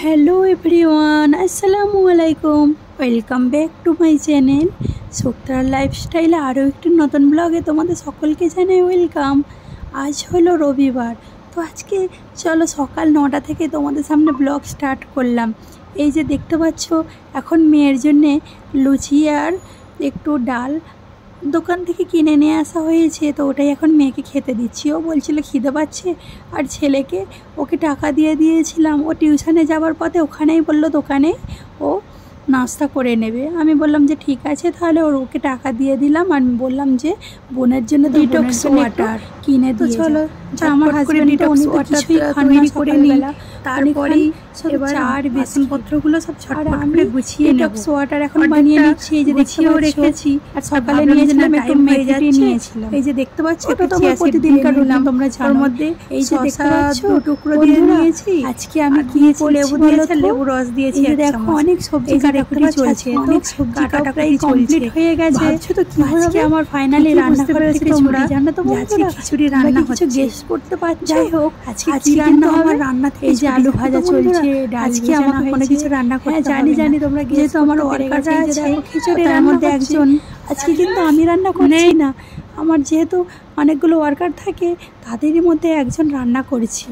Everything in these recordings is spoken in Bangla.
হ্যালো এভরিওয়ান, আসসালামু আলাইকুম। Welcome back to my channel Suktar লাইফস্টাইলে আরও একটি নতুন ব্লগে তোমাদের সকলকে জানাই ওয়েলকাম। আজ হলো রবিবার, তো আজকে চলো সকাল 9টা থেকে তোমাদের সামনে ব্লগ স্টার্ট করলাম। এই যে দেখতে পাচ্ছ, এখন মেয়ের জন্যে লুচি আর একটু ডাল দোকান থেকে কিনে নিয়ে আসা হয়েছে, তো ওটাই এখন মেয়েকে খেতে দিচ্ছি। ও বলছিল খিদে পাচ্ছে, আর ছেলেকে ওকে টাকা দিয়ে দিয়েছিলাম, ও টিউশনে যাওয়ার পথে ওখানেই বললো দোকানে ও নাস্তা করে নেবে। আমি বললাম যে ঠিক আছে, তাহলে ওকে টাকা দিয়ে দিলাম, আর বললাম যে বোনের জন্য ডিটক্স ওয়াটার কিনে দিয়ে চলো। আমার হাজবেন্ড ডিটক্স ওয়াটার তৈরি করে নিই, তারপরে চার বাসনপত্রগুলো সব ঝটপট করে গুছিয়ে ডিটক্স ওয়াটার এখন বানিয়ে নিচ্ছি। এই যে দেখিয়েও রেখেছি, আর সকালে নিয়েছিলাম একটু মেথি নিয়েছিলাম। এই যে দেখতে পাচ্ছ, এটা তো আমরা প্রতিদিনকার রুটিন, তোমরা জানো। মধ্যে এই যে দেখতে পাচ্ছ টুকরো দিয়ে নিয়েছি। আজকে আমি দিয়েছি লেবু দিয়েছি, লেবু রস দিয়েছি। দেখো অনেক সবজি কাটাকুটি চলছে, অনেক সবজি কাটা প্রায় কমপ্লিট হয়ে গেছে। ভাবছো তো কি আজকে আমার ফাইনালি রান্না থেকে তোমরা জানো তো আজকে খিচুড়ি রান্না হচ্ছে। গেস করতে পারছো? যাই হোক, আজকে কি রান্না আমার রান্না থেকে এই যে আলু ভাজা চলছে, আজকে আমাকে কোনো কিছু রান্না করতে জানি তোমরা যেহেতু আমার ওয়ার্কাররা আছে খিচুড়ির মধ্যে একজন আজকে কিন্তু আমি রান্না করছি না, আমার যেহেতু অনেকগুলো ওয়ার্কার থাকে তাদেরই মধ্যে একজন রান্না করেছি।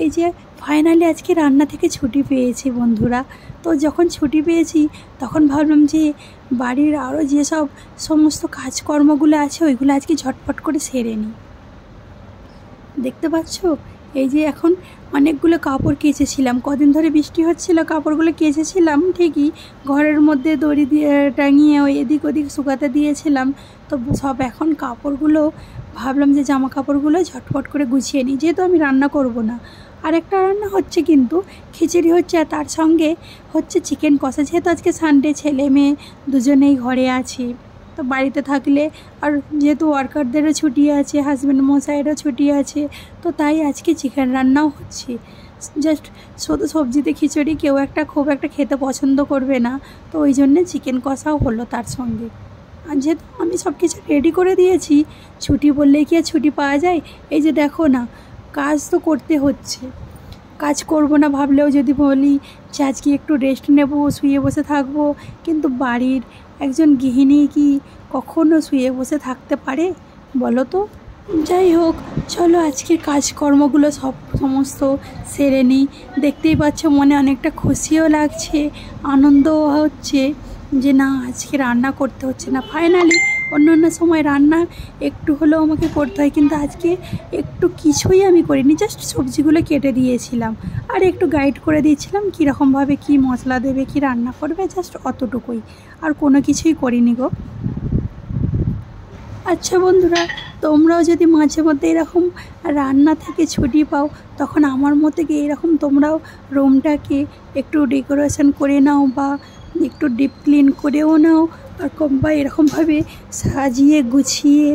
এই যে ফাইনালি আজকে রান্না থেকে ছুটি পেয়েছি বন্ধুরা। তো যখন ছুটি পেয়েছি তখন ভাবলাম যে বাড়ির আরও যেসব সমস্ত কাজকর্মগুলো আছে ওইগুলো আজকে ঝটপট করে সেরে নিই। দেখতে পাচ্ছ, এই যে এখন অনেকগুলো কাপড় কেচেছিলাম, কদিন ধরে বৃষ্টি হচ্ছিল, কাপড়গুলো কেচেছিলাম ঠিকই, ঘরের মধ্যে দড়ি দিয়ে টাঙিয়ে ওই এদিক ওদিক শুকাতে দিয়েছিলাম। তো সব এখন কাপড়গুলো ভাবলাম যে জামা কাপড়গুলো ঝটপট করে গুছিয়ে নিই, যেহেতু আমি রান্না করব না। আর একটা রান্না হচ্ছে, কিন্তু খিচুড়ি হচ্ছে, আর তার সঙ্গে হচ্ছে চিকেন কষা। যেহেতু আজকে সানডে, ছেলে মেয়ে দুজনেই ঘরে আছি, তো বাড়িতে থাকলে, আর যেহেতু ওয়ার্কারদেরও ছুটি আছে, হাজব্যান্ড মশাইয়েরও ছুটি আছে, তো তাই আজকে চিকেন রান্নাও হচ্ছে। জাস্ট শুধু সবজিতে খিচুড়ি কেউ খুব একটা খেতে পছন্দ করবে না, তো ওই জন্যে চিকেন কষাও হলো তার সঙ্গে। আর যেহেতু আমি সব কিছু রেডি করে দিয়েছি, ছুটি বললেই কি আর ছুটি পাওয়া যায়? এই যে দেখো না, কাজ তো করতে হচ্ছে। কাজ করব না ভাবলেও যদি বলি যে আজকে একটু রেস্ট নেব, শুয়ে বসে থাকবো, কিন্তু বাড়ির একজন গৃহিণী কি কখনো শুয়ে বসে থাকতে পারে বলো তো? যাই হোক, চলো আজকের কাজকর্মগুলো সমস্ত সেরে নিই। দেখতেই পাচ্ছ, মনে অনেকটা খুশিও লাগছে, আনন্দও হচ্ছে যে না আজকে রান্না করতে হচ্ছে না। ফাইনালি অন্য সময় রান্না একটু হলেও আমাকে করতে হয়, কিন্তু আজকে একটু কিছুই আমি করিনি, জাস্ট সবজিগুলো কেটে দিয়েছিলাম আর একটু গাইড করে দিয়েছিলাম কীরকমভাবে কী মশলা দেবে, কী রান্না করবে, জাস্ট অতটুকুই, আর কোনো কিছুই করিনি গো। আচ্ছা বন্ধুরা, তোমরাও যদি মাঝে মধ্যে এরকম রান্না থেকে ছুটি পাও, তখন আমার মতো কি এরকম তোমরাও রুমটাকে একটু ডেকোরেশন করে নাও, বা একটু ডিপ ক্লিন করেও নাও, বা এরকমভাবে সাজিয়ে গুছিয়ে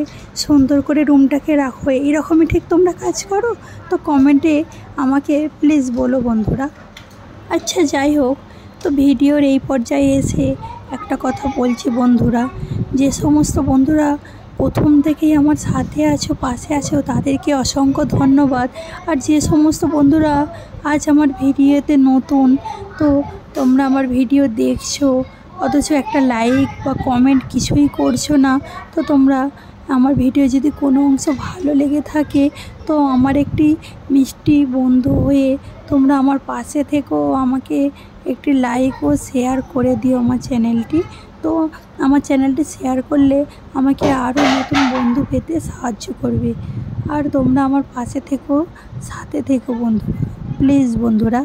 সুন্দর করে রুমটাকে রাখো। এরকমই ঠিক তোমরা কাজ করো? তো কমেন্টে আমাকে প্লিজ বলো বন্ধুরা। আচ্ছা যাই হোক, তো ভিডিওর এই পর্যায়ে এসে একটা কথা বলছি বন্ধুরা, যে সমস্ত বন্ধুরা প্রথম থেকেই আমার সাথে আছো, পাশে আছো, তাদেরকে অসংখ্য ধন্যবাদ। আর যে সমস্ত বন্ধুরা আজ আমার ভিডিওতে নতুন, তো তোমরা আমার ভিডিও দেখছো অথচ একটা লাইক বা কমেন্ট কিছুই করছো না, তো তোমরা আমার ভিডিও যদি কোনো অংশ ভালো লেগে থাকে, তো আমার একটি মিষ্টি বন্ধু হয়ে তোমরা আমার পাশে থেকেও আমাকে একটি লাইক ও শেয়ার করে দিও আমার চ্যানেলটি। তো আমার চ্যানেলটি শেয়ার করলে আমাকে আরও নতুন বন্ধু পেতে সাহায্য করবে, আর তোমরা আমার পাশে থেকেও, সাথে থেকো বন্ধুরা, প্লিজ বন্ধুরা।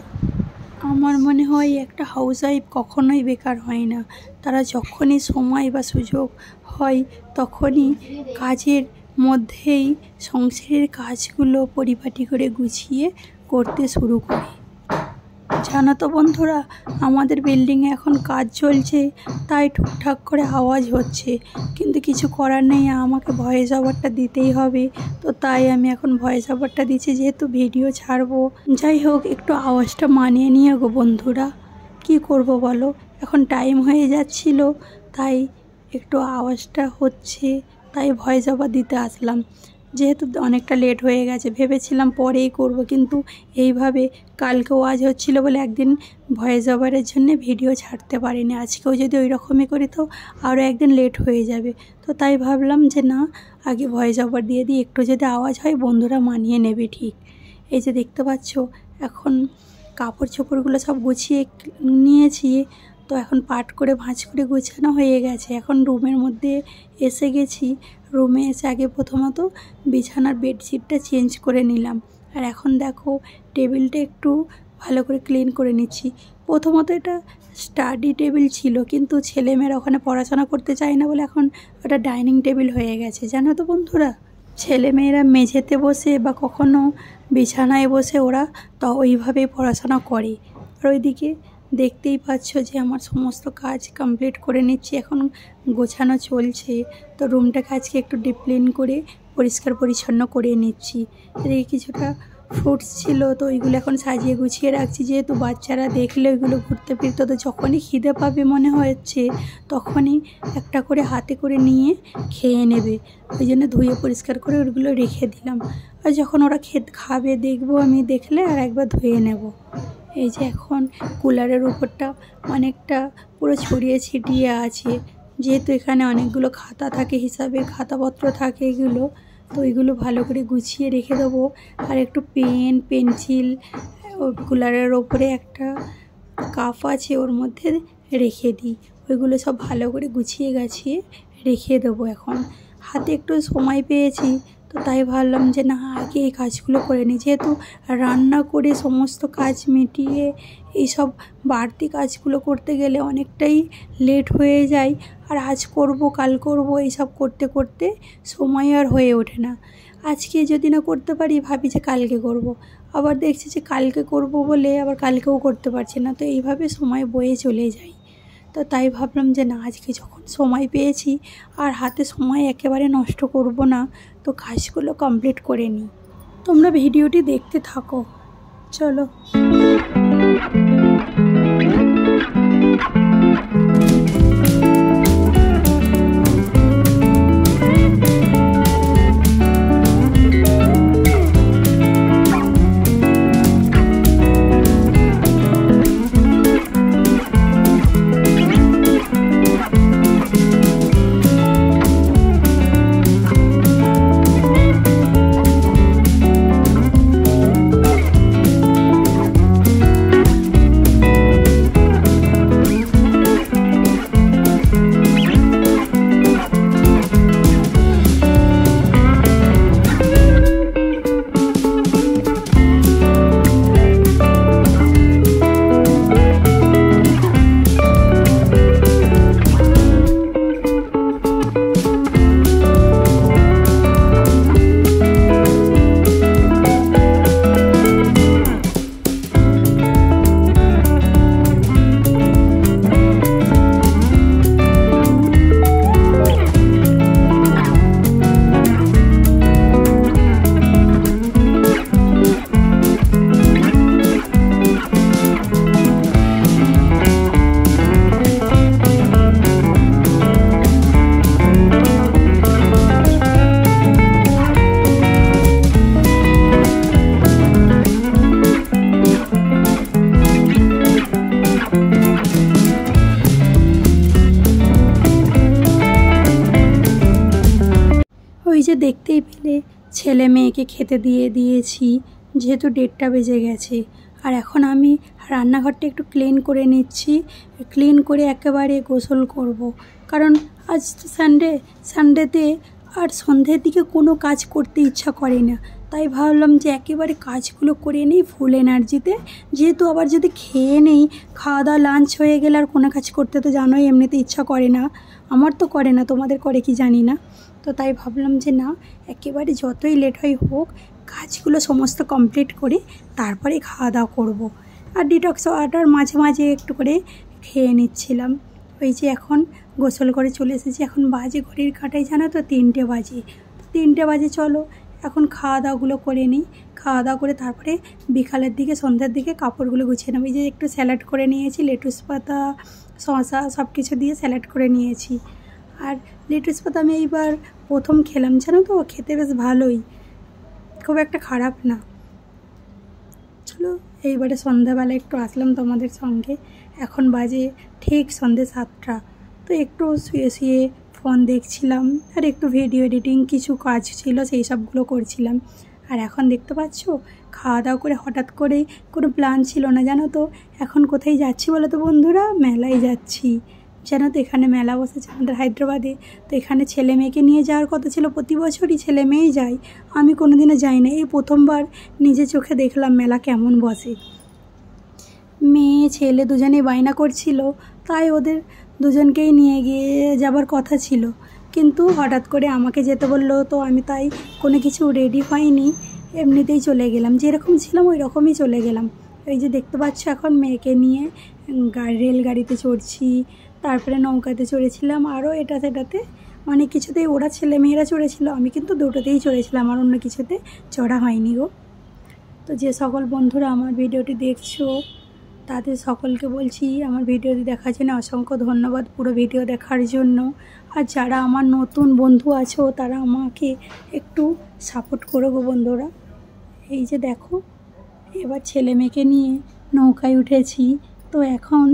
আমার মনে হয় একটা হাউসওয়াইফ কখনোই বেকার হয় না, তারা যখনই সময় বা সুযোগ হয় তখনই কাজের মধ্যেই সংসারের কাজগুলো পরিপাটি করে গুছিয়ে করতে শুরু করে। জানো তো বন্ধুরা, আমাদের বিল্ডিংয়ে এখন কাজ চলছে, তাই ঠিকঠাক করে আওয়াজ হচ্ছে, কিন্তু কিছু করার নেই, আমাকে ভয়েস ওভারটা দিতেই হবে। তো তাই আমি এখন ভয়েস ওভারটা দিচ্ছি, যেহেতু ভিডিও ছাড়বো। যাই হোক, একটু আওয়াজটা মানিয়ে নিয়ে গো বন্ধুরা, কি করব বলো, এখন টাইম হয়ে যাচ্ছিল, তাই একটু আওয়াজটা হচ্ছে, তাই ভয়েস ওভার দিতে আসলাম। যেহেতু অনেকটা লেট হয়ে গেছে, ভেবেছিলাম পরেই করব, কিন্তু এইভাবে কালকেও আজ হচ্ছিল বলে একদিন ভয়েস ওভারের জন্য ভিডিও ছাড়তে পারিনি। আজকেও যদি ওই রকমই করি তো আরও একদিন লেট হয়ে যাবে। তো তাই ভাবলাম যে না, আগে ভয়েস ওভার দিয়ে দিই, একটু যদি আওয়াজ হয় বন্ধুরা মানিয়ে নেবে ঠিক। এই যে দেখতে পাচ্ছ, এখন কাপড় চোপড়গুলো সব গুছিয়ে নিয়েছি। তো এখন পাট করে ভাঁজ করে গোছানো হয়ে গেছে। এখন রুমের মধ্যে এসে গেছি। রুমে এসে আগে প্রথমত বিছানার বেডশিটটা চেঞ্জ করে নিলাম। আর এখন দেখো টেবিলটা একটু ভালো করে ক্লিন করে নিচ্ছি। প্রথমত এটা স্টাডি টেবিল ছিল, কিন্তু ছেলেমেয়েরা ওখানে পড়াশোনা করতে চায় না বলে এখন ওটা ডাইনিং টেবিল হয়ে গেছে, জানো তো বন্ধুরা। ছেলেমেয়েরা মেঝেতে বসে বা কখনো বিছানায় বসে ওরা তো ওইভাবেই পড়াশোনা করে। আর ওইদিকে দেখতেই পাচ্ছ যে আমার সমস্ত কাজ কমপ্লিট করে নিচ্ছি, এখন গোছানো চলছে। তো রুমটাকে আজকে একটু ডিপ ক্লিন করে পরিষ্কার পরিচ্ছন্ন করে নিচ্ছি। এদিকে কিছুটা ফ্রুটস ছিল, তো ওইগুলো এখন সাজিয়ে গুছিয়ে রাখছি, যেহেতু বাচ্চারা দেখলে ওইগুলো ঘুরতে ফিরতে, তো যখনই খিদে পাবে মনে হচ্ছে তখনই একটা করে হাতে করে নিয়ে খেয়ে নেবে। ওই জন্য ধুয়ে পরিষ্কার করে ওইগুলো রেখে দিলাম। আর যখন ওরা খাবে দেখবো আমি, দেখলে আর একবার ধুয়ে নেব। এই যে এখন কুলারের উপরটা অনেকটা পুরো ছড়িয়ে ছিটিয়ে আছে, যেহেতু এখানে অনেকগুলো খাতা থাকে, হিসাবের খাতাপত্র থাকে এগুলো, তো ওইগুলো ভালো করে গুছিয়ে রেখে দেবো। আর একটু পেন পেন্সিল কুলারের ওপরে একটা কাপ আছে ওর মধ্যে রেখে দিই, ওইগুলো সব ভালো করে গুছিয়ে গাছিয়ে রেখে দেবো। এখন হাতে একটু সময় পেয়েছি, তো তাই ভাবলাম যে না, আগে এই কাজগুলো করে নিই, যেহেতু রান্না করে সমস্ত কাজ মিটিয়ে এইসব বাড়তি কাজগুলো করতে গেলে অনেকটাই লেট হয়ে যায়। আর আজ করব কাল করব এইসব করতে করতে সময় আর হয়ে ওঠে না। আজকে যদি না করতে পারি ভাবি যে কালকে করব, আবার দেখছি যে কালকে করব বলে আবার কালকেও করতে পারছি না, তো এইভাবে সময় বয়ে চলে যায়। তো তাই ভাবলাম যে না, আজকে যখন সময় পেয়েছি আর হাতে সময় একেবারে নষ্ট করব না, তো কাজগুলো কমপ্লিট করে নিই। তোমরা ভিডিওটি দেখতে থাকো, চলো। ওই যে দেখতেই পেলে ছেলে মেয়েকে খেতে দিয়েছি, যেহেতু 1:30 বেজে গেছে। আর এখন আমি রান্নাঘরটা একটু ক্লিন করে নিচ্ছি, ক্লিন করে একেবারে গোসল করব। কারণ আজ তো সানডেতে আর সন্ধ্যের দিকে কোনো কাজ করতে ইচ্ছা করে না, তাই ভাবলাম যে একেবারে কাজগুলো করে নিই ফুল এনার্জিতে। যেহেতু আবার যদি খেয়ে নেই, খাওয়া দাওয়া লাঞ্চ হয়ে গেলে আর কোনো কাজ করতে তো জানোই এমনিতে ইচ্ছা করে না, আমার তো করে না, তোমাদের করে কি জানি না। তো তাই ভাবলাম যে না, একেবারে যতই লেট হয় হোক কাজগুলো সমস্ত কমপ্লিট করে তারপরে খাওয়া দাওয়া করবো। আর ডিটক্স ওয়াটার মাঝে মাঝে একটু করে খেয়ে নিচ্ছিলাম। ওই যে এখন গোসল করে চলে এসেছি, এখন বাজে ঘড়ির কাঁটায় জানো তো 3টে বাজে। 3টে বাজে, চলো এখন খাওয়া দাওয়াগুলো করে নিই। খাওয়া দাওয়া করে তারপরে বিকালের দিকে সন্ধ্যার দিকে কাপড়গুলো গুছিয়ে নেব। এই যে একটু স্যালাড করে নিয়েছি, লেটুস পাতা শসা সব কিছু দিয়ে স্যালাড করে নিয়েছি। আর লেটুস পাতা আমি এইবার প্রথম খেলাম, জানো তো খেতে বেশ ভালোই, খুব একটা খারাপ না। চলো এইবারে সন্ধ্যাবেলা একটু আসলাম তোমাদের সঙ্গে। এখন বাজে ঠিক সন্ধ্যে 7টা। তো একটু শুয়ে শুয়ে ফোন দেখছিলাম আর একটু ভিডিও এডিটিং কিছু কাজ ছিল সেই সবগুলো করছিলাম। আর এখন দেখতে পাচ্ছ খাওয়া দাওয়া করে হঠাৎ করে কোনো প্ল্যান ছিল না, জানো তো। এখন কোথায় যাচ্ছি বলো তো বন্ধুরা? মেলায় যাচ্ছি। জানো তো এখানে মেলা বসেছে আমাদের হায়দ্রাবাদে। তো এখানে ছেলে মেয়েকে নিয়ে যাওয়ার কথা ছিল, প্রতি বছরই ছেলে মেয়েই যায়, আমি কোনোদিনও যাই না। এই প্রথমবার নিজে চোখে দেখলাম মেলা কেমন বসে। মেয়ে ছেলে দুজনেই বায়না করছিল, তাই ওদের দুজনকেই নিয়ে গিয়ে যাবার কথা ছিল, কিন্তু হঠাৎ করে আমাকে যেতে বললো। তো আমি তাই কোনো কিছু রেডি হয়নি, এমনিতেই চলে গেলাম, যেরকম ছিলাম ওই রকমই চলে গেলাম। এই যে দেখতে পাচ্ছ এখন মেয়েকে নিয়ে রেলগাড়িতে চড়ছি, তারপরে নৌকাতে চড়েছিলাম, আরও এটা সেটাতে অনেক কিছুতেই ওরা ছেলে মেয়েরা চড়েছিল, আমি কিন্তু দুটোতেই চড়েছিলাম, আর অন্য কিছুতে চড়া হয়নি গো। তো যে সকল বন্ধুরা আমার ভিডিওটি দেখছো তাদের সকলকে বলছি আমার ভিডিওটি দেখার জন্য অসংখ্য ধন্যবাদ, পুরো ভিডিও দেখার জন্য। আর যারা আমার নতুন বন্ধু আছো তারা আমাকে একটু সাপোর্ট করো গো বন্ধুরা। এই যে দেখো এবার ছেলে মেয়েকে নিয়ে নৌকায় উঠেছি। তো এখন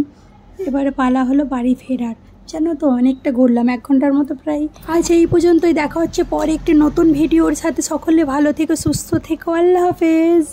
এবারে পালা হলো বাড়ি ফেরার। জানো তো অনেকটা ঘুরলাম, 1 ঘন্টার মতো প্রায়। আজ এই পর্যন্তই, দেখা হচ্ছে পরে একটি নতুন ভিডিওর সাথে। সকলে ভালো থেকো, সুস্থ থেকো, আল্লাহ হাফেজ।